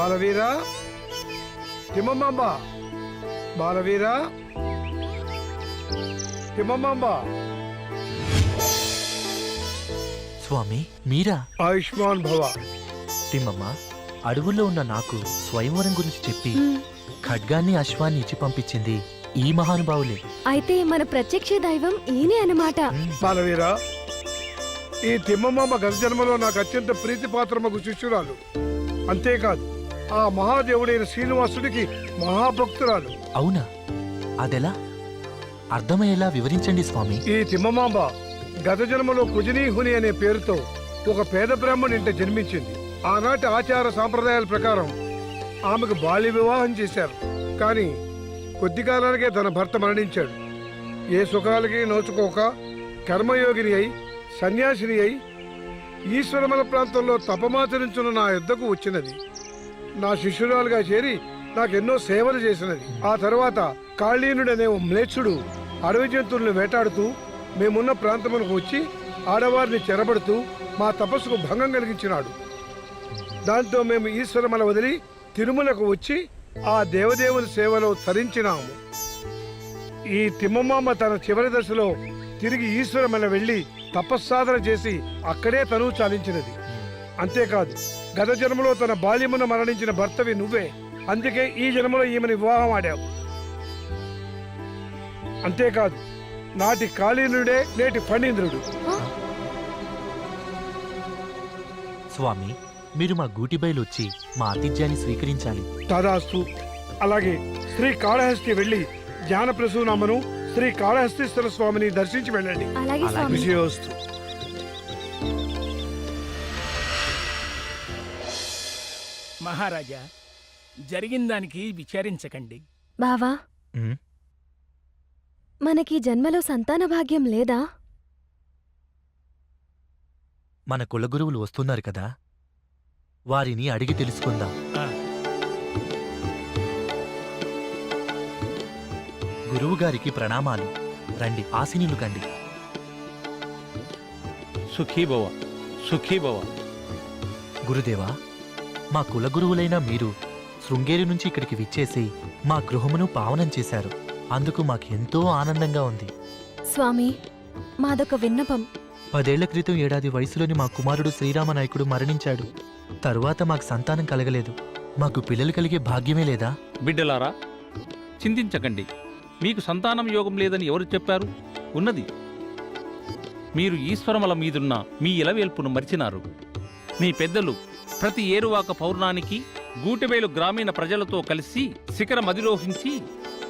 బాలవీరా, తిమ్మమ్మ, బాలవీరా, తిమ్మమ్మ. స్వామి మీరా? ఆయుష్మాన్ భవ. తిమ్మమ్మ, అడవుల్లో ఉన్న నాకు స్వయంవరం గురించి చెప్పి ఖడ్గాన్ని అశ్వాన్ని ఇచ్చి పంపించింది ఈ మహానుభావులే. అయితే మన ప్రత్యక్ష దైవం ఈయనే అన్నమాట. బాలవీరా, ఈ తిమ్మమ్మ గత జన్మలో నాకు అత్యంత ప్రీతిపాత్రమగు శిష్యురాలు. అంతేకాదు ఆ మహాదేవుడైన శ్రీనివాసుడికి మహాభక్తురాలు. అవునా? అదెలా? అర్థమయ్యేలా వివరించండి స్వామి. ఈ తిమ్మమాంబ గత జన్మలో కుజనీహుని అనే పేరుతో ఒక పేద బ్రాహ్మణి ఇంట జన్మించింది. ఆనాటి ఆచార సాంప్రదాయాల ప్రకారం ఆమెకు బాల్య వివాహం చేశారు. కానీ కొద్ది కాలానికే తన భర్త మరణించాడు. ఏ సుఖాలకి నోచుకోక కర్మయోగిని అయి సన్యాసిని అయి ఈశ్వరమల ప్రాంతంలో తపమాచరించున్న నా యుద్ధకు వచ్చినది. నా శిష్యురాలుగా చేరి నాకెన్నో సేవలు చేసినది. ఆ తర్వాత కాళీనుడనే ఓ మ్లేచ్చుడు అడవి జంతువులను వేటాడుతూ మేమున్న ప్రాంతమునకు వచ్చి ఆడవారిని చెరబడుతూ మా తపస్సుకు భంగం కలిగించినాడు. దాంతో మేము ఈశ్వరమల వదిలి తిరుమలకు వచ్చి ఆ దేవదేవుని సేవలో తరించినాము. ఈ తిమ్మమ్మ తన చివరి దశలో తిరిగి ఈశ్వరమల వెళ్లి తపస్సాధన చేసి అక్కడే తనువు చాలించినది. అంతేకాదు గత జన్మలో తన బాల్యమున మరణించిన భర్తవి నువ్వే. అందుకే ఈ జన్మలో ఈమెను వివాహం ఆడావు. అంతేకాదు నాటి కాళీనుడే నేటి ఫణీంద్రుడు. స్వామి, మీరు మా గూటిబయలు వచ్చి మా ఆతిథ్యాన్ని స్వీకరించాలి. తదాస్తు. అలాగే శ్రీ కాళహస్తి వెళ్లి జ్ఞానప్రసూనామను శ్రీ కాళహస్తీశ్వర స్వామిని దర్శించి వెళ్ళండి. అలాగే స్వామి. విజయోస్తు. మహారాజా, జరిగిన దానికి విచారించకండి. బావా, మనకి జన్మలో సంతాన భాగ్యం లేదా? మన కులగురువులు వస్తున్నారు కదా, వారిని అడిగి తెలుసుకుందాం. గురువుగారికి ప్రణామాలు. రండి, ఆసీనులు కండి. సుఖీభవ, సుఖీభవ. గురుదేవా, మా కులగురువులైన మీరు శృంగేరి నుంచి ఇక్కడికి విచ్చేసి మా గృహమును పావనం చేశారు. అందుకు మాకెంతో ఆనందంగా ఉంది. స్వామి, మాదొక విన్నపం. 10 ఏళ్ల క్రితం ఏడాది వయసులోని మా కుమారుడు శ్రీరామనాయకుడు మరణించాడు. తరువాత మాకు సంతానం కలగలేదు. మాకు పిల్లలు కలిగే భాగ్యమే లేదా? బిడ్డలారా, చింతించకండి. మీకు సంతానం యోగం లేదని ఎవరు చెప్పారు? ఉన్నది. మీరు ఈశ్వరమల మీదున్న మీ ఇలవేల్పును మరిచినారు. మీ పెద్దలు ప్రతి ఏరువాక పౌర్ణానికి గూటెబేలు గ్రామీణ ప్రజలతో కలిసి శిఖరం అధిరోహించి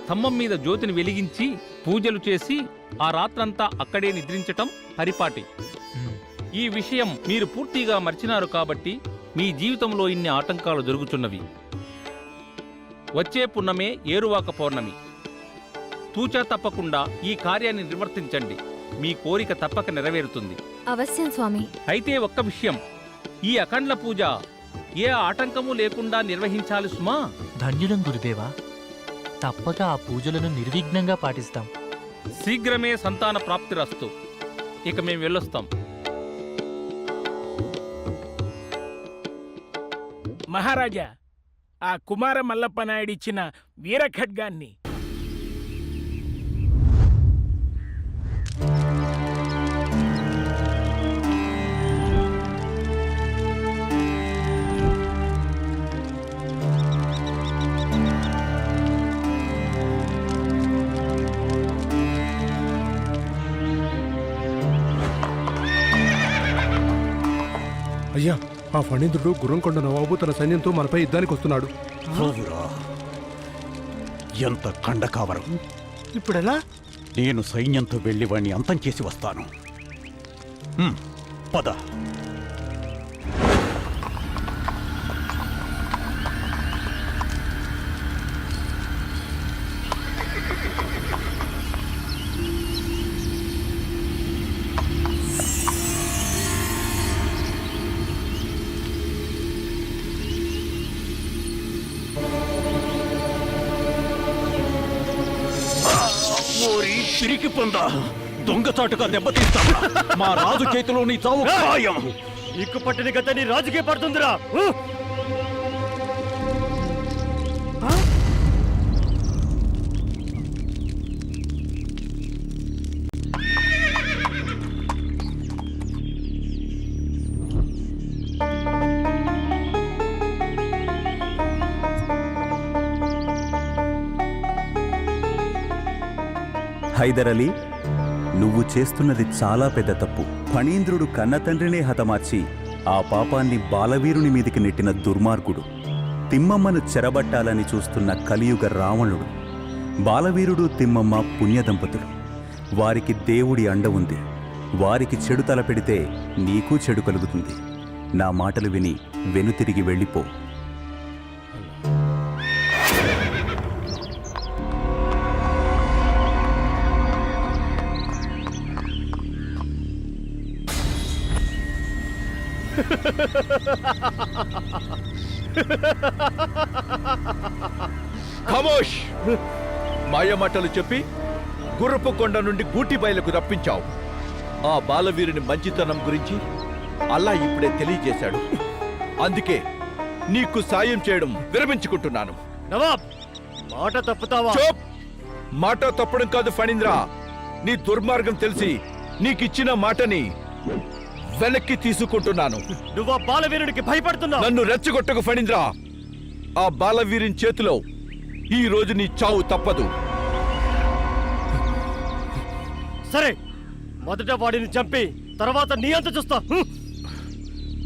స్తంభం మీద జ్యోతిని వెలిగించి పూజలు చేసి ఆ రాత్రంతా అక్కడే నిద్రించటం పరిపాటి. ఈ విషయం మీరు పూర్తిగా మర్చినారు కాబట్టి మీ జీవితంలో ఇన్ని ఆటంకాలు జరుగుతున్నవి. వచ్చే పున్నమే ఏరువాక పౌర్ణమి. తూచా తప్పకుండా ఈ కార్యాన్ని నిర్వర్తించండి. మీ కోరిక తప్పక నెరవేరుతుంది. అవశ్యం స్వామి. అయితే ఒక్క విషయం, ఈ అఖండ్ల పూజ ఏ ఆటంకము లేకుండా నిర్వహించాలి సుమా. ధన్యులం గురుదేవా. తప్పక ఆ పూజలను నిర్విఘ్నంగా పాటిస్తాం. శీఘ్రమే సంతాన ప్రాప్తిరస్తు. ఇక మేము వెళ్ళొస్తాం. మహారాజా, ఆ కుమార మల్లప్ప నాయుడిచ్చిన వీరఖడ్గాన్ని అయ్యా, ఆ ఫణీంద్రుడు గుర్రంకొండ నవాబు తన సైన్యంతో మనపై యుద్ధానికి వస్తున్నాడు. ఎంత ఖండకావరం! ఇప్పుడెలా? నేను సైన్యంతో వెళ్లి వాణ్ణి అంతం చేసి వస్తాను. పద. తిరిగి పొందా దొంగచాటుగా దెబ్బతీస్తావా? మా రాజు చేతిలో నీ చావు ఖాయం. ఇక్కు పట్టిన గత నీ రాజుకే పడుతుందిరా. హైదర్ అలీ, నువ్వు చేస్తున్నది చాలా పెద్ద తప్పు. ఫణీంద్రుడు కన్నతండ్రినే హతమార్చి ఆ పాపాన్ని బాలవీరుని మీదికి నెట్టిన దుర్మార్గుడు. తిమ్మమ్మను చెరబట్టాలని చూస్తున్న కలియుగ రావణుడు. బాలవీరుడు తిమ్మమ్మ పుణ్యదంపతులు. వారికి దేవుడి అండ ఉంది. వారికి చెడు తలపెడితే నీకు చెడు కలుగుతుంది. నా మాటలు విని వెనుతిరిగి వెళ్ళిపో. ఖమోష్! మాయమాటలు చెప్పి గుర్రపు కొండ నుండి గూటి బయలకు రప్పించావు. ఆ బాలవీరుని మంచితనం గురించి అల్లా ఇప్పుడే తెలియజేశాడు. అందుకే నీకు సాయం చేయడం విరమించుకుంటున్నాను. నవాబ్, మాట తప్పుతావా? చూప్! మాట తప్పడం కాదు ఫణీంద్ర. నీ దుర్మార్గం తెలిసి నీకిచ్చిన మాటని వెనక్కి తీసుకుంటున్నాను. నువ్వు ఆ బాలవీరుడికి భయపడుతున్నావు. నన్ను రెచ్చగొట్టకు ఫణీంద్ర. ఆ బాలవీరుని చేతిలో ఈ రోజు నీ చావు తప్పదు. సరే, మొదట వాడిని చంపి తర్వాత నీ అంత చూస్తా.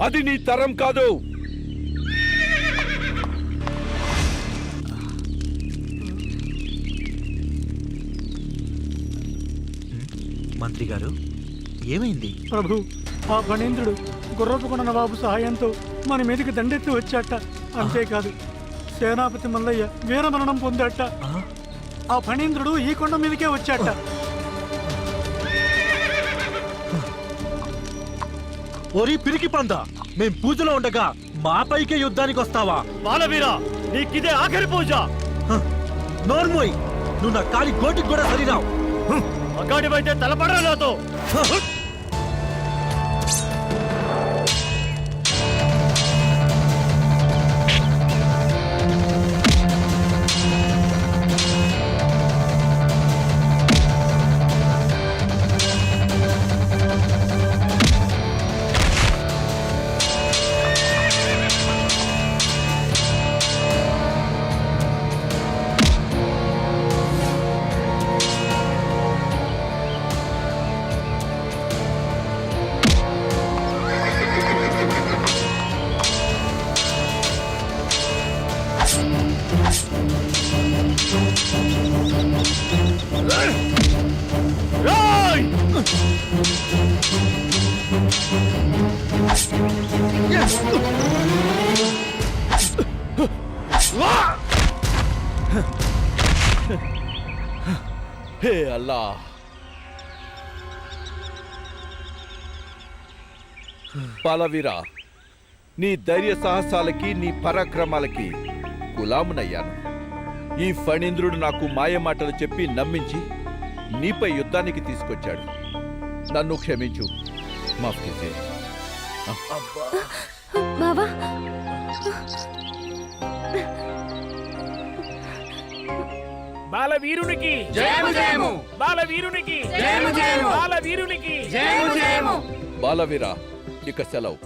అది నీ తరం కాదు. మంత్రి గారు, ఏమైంది? ప్రభు, ఆ ఫణీంద్రుడు గుర్రపుకొండ నవాబు సహాయంతో మన మీదకి దండెత్తి వచ్చాట. అంతేకాదు, సేనాపతి మల్లయ్య వీరమరణం పొందాట. ఆ ఫణీంద్రుడు ఈ కొండ మీదకే వచ్చాట. ఒరి పిరికి పంద, మేం పూజలో ఉండగా మా పైకే యుద్ధానికి వస్తావా? బాలవీరా, నీకిదే ఆఖరి పూజ. నోర్మోయ్, నువ్వు నా కాలి గోటికి కూడా సరిరావు. అగాడివైతే తలపడరా నాతో. హే అల్లా! బాలవీరా, నీ ధైర్య సాహసాలకి, నీ పరాక్రమాలకి గులామునయ్యాను. ఈ ఫణీంద్రుడు నాకు మాయమాటలు చెప్పి నమ్మించి నీపై యుద్ధానికి తీసుకొచ్చాడు. నన్ను క్షమించు. మాఫ్ చేసే. బావా, బాలవీరునికి బాలవీరునికి బాలవీరునికి బాలవీరా, ఇక సెలవు.